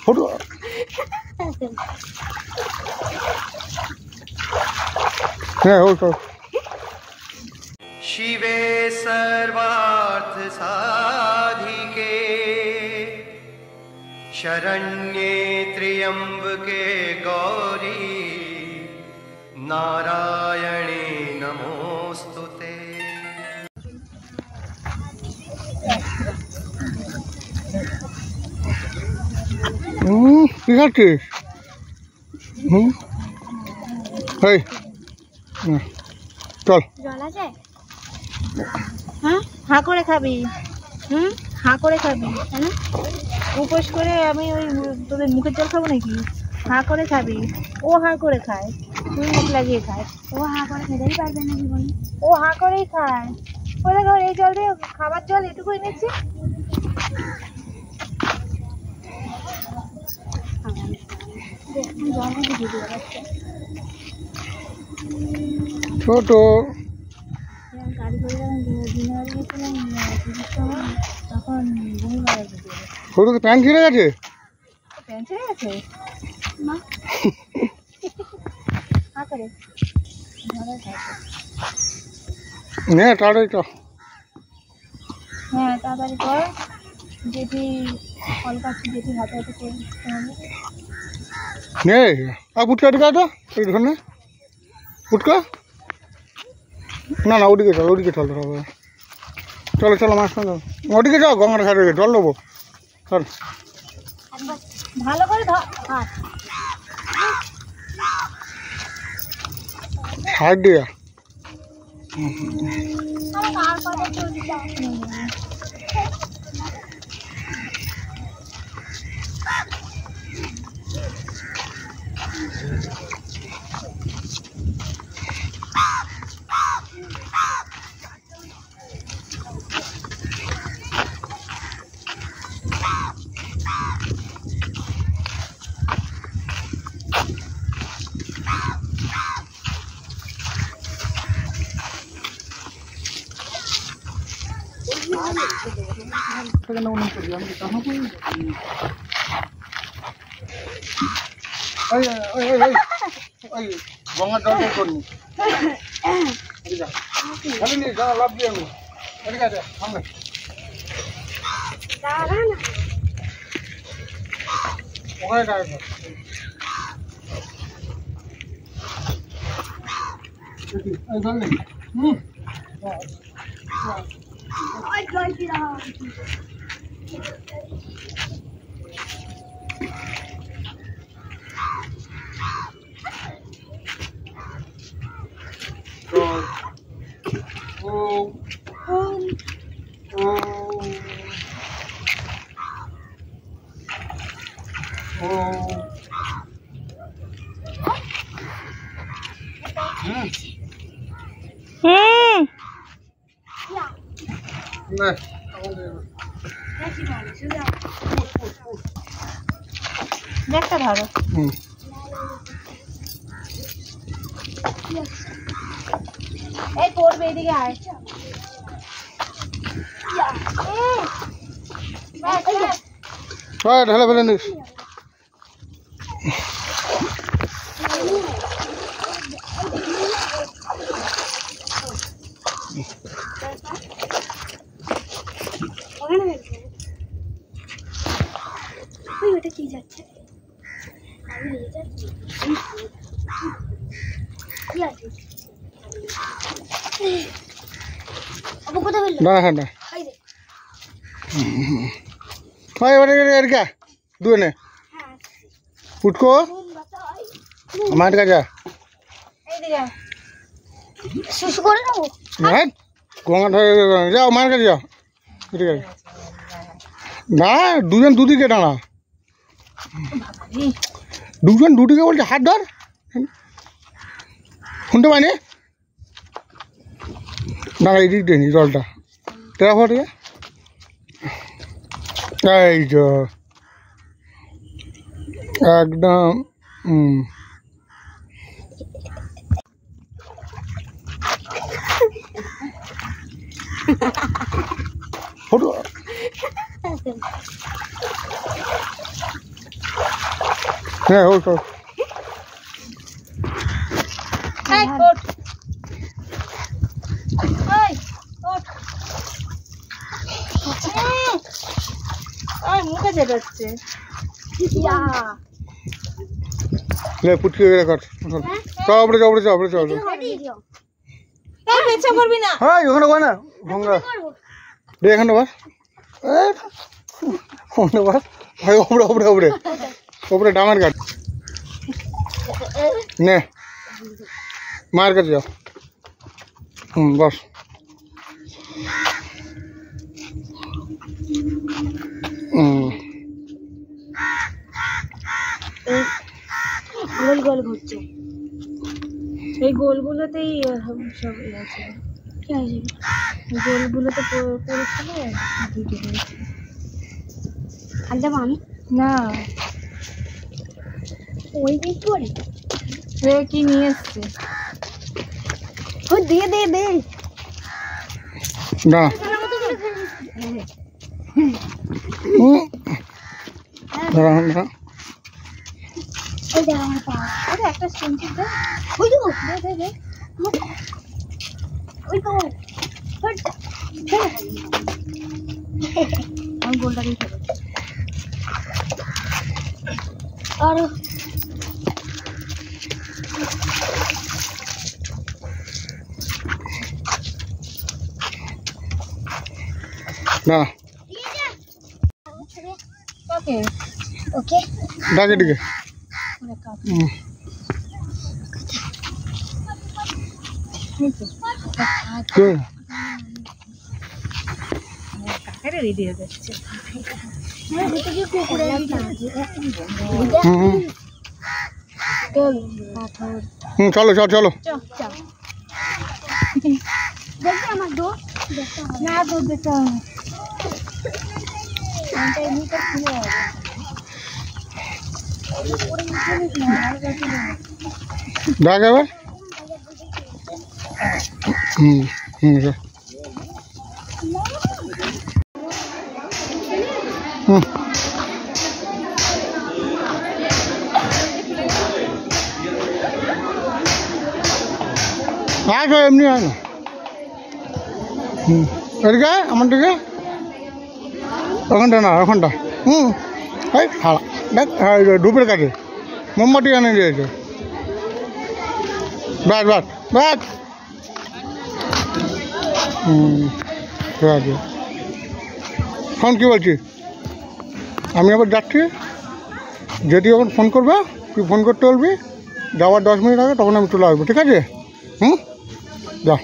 Photo शिवे सर्वार्थ साधिके शरण्ये त्र्यंबके गौरी नारायणे नमोस्तुते। কি খাচ্ছিস? এই চল। জল আছে? হ্যাঁ, হাঁ করে খাবি। হাঁ করে খাবি, হ্যাঁ। উপোস করে আমি ওই তোদের মুখের জল খাবো নাকি? হাঁ করে খাবি। ও হাঁ করে খায়, তুই মুখ লাগিয়ে খায়। ও হাঁ করে খেতেই পারবে না জীবনে। ও হাঁ করেই খায়। বলে ধর এই জল দিয়ে খাবার জল এটুকু এনেছি। ছোট গাড়ি করে যখন দিনে বাড়ি গেছিলাম তিরিশ সময়, তখন বমি মারা গেছে। ছোটকে প্যান্ট ছিঁড়ে গেছে? প্যান্ট ছিঁড়ে গেছে না? হাঁ করে ধরে খাইছে। নে তাড়াতাড়ি চ। হ্যাঁ তাড়াতাড়ি কর। যেটি ফল পাচ্ছি, যেটি হাতে হাতে করে দিতে হবে। নে আর ফুটকা টিকা তো এই ধরনে ফুটকা। না না ওদিকে চল, ওদিকে চল। চলো চলো মাছ না ওদিকে যাও, গঙ্গার ঘাটে জল নেবো। চল ভালো করে ধর হাত। সাইড দিয়া গঙ্গার জলটাই করনি লাভ দিয়ে আমি ঠিক আছে সামনে ওখানে দাঁড়াবে। ব্যাগটা ধরো। এই পড়বে, এদিকে আয়। ঢেলে ফেলে নিস। ওটা কি যাচ্ছে? না হ্যাঁ না দুনে ফুটকো আমার কাছে গঙ্গা ধরে যাও মার কাছে যাও। ঠিক আছে না দুজন দুদিকে দাঁড়া, দুজন দুদিকে বলছে হাত ধর। শুনতে পাইনি দাঁড়া এই দিক দিয়ে জলটা তেরা ফটে এই তো একদম ফটো হ্যাঁ ওই তো এই ওঠ ওই ওঠ ওই মুখে চেটাচ্ছে ইয়া লে পুটকি গেলে কাট চল উপরে চল উপরে চল উপরে চল এই পেছা করবি না হ্যাঁ ওখানে বল না গঙ্গা দে এখানে বস ওখানে বস ভাই উপরে উপরে উপরে উপরে ডাঙার কাট নে মার কাছে যাও বস গোল গোল ঘুরছে এই গোলগুলোতেই সব আছে কি আছে গোলগুলোতে পড়েছিল দিতে পেরেছি আলাদা আমি না ওই দিক করে সে কি নিয়ে এসছে ও দিয়ে দে দে না দাঁড়া ওই দেখ আমার পা ওটা একটা স্ট্রেঞ্চির দে ওই তো দে দে দে ওই তো আমি গোলটা দিয়ে খেলো আর না ওকে ওকে ডাকে ডিকে রেডি হয়ে যাচ্ছে চলো চলো চলো দেখবে আমার দো না দো দেখতে ডাক এবার আসো এমনি আসো এদিকে আমার দিকে ওখানটা না ওখানটা এই হালা দেখ ধূপের কাছে মোমবাতি এনে দিয়েছে ব্যাস ব্যাস ব্যাস ঠিক আছে ফোন কী বলছি আমি আবার যাচ্ছি যদি যখন ফোন করবে তুই ফোন করতে বলবি যাওয়ার 10 মিনিট আগে তখন আমি চলে আসবো ঠিক আছে যা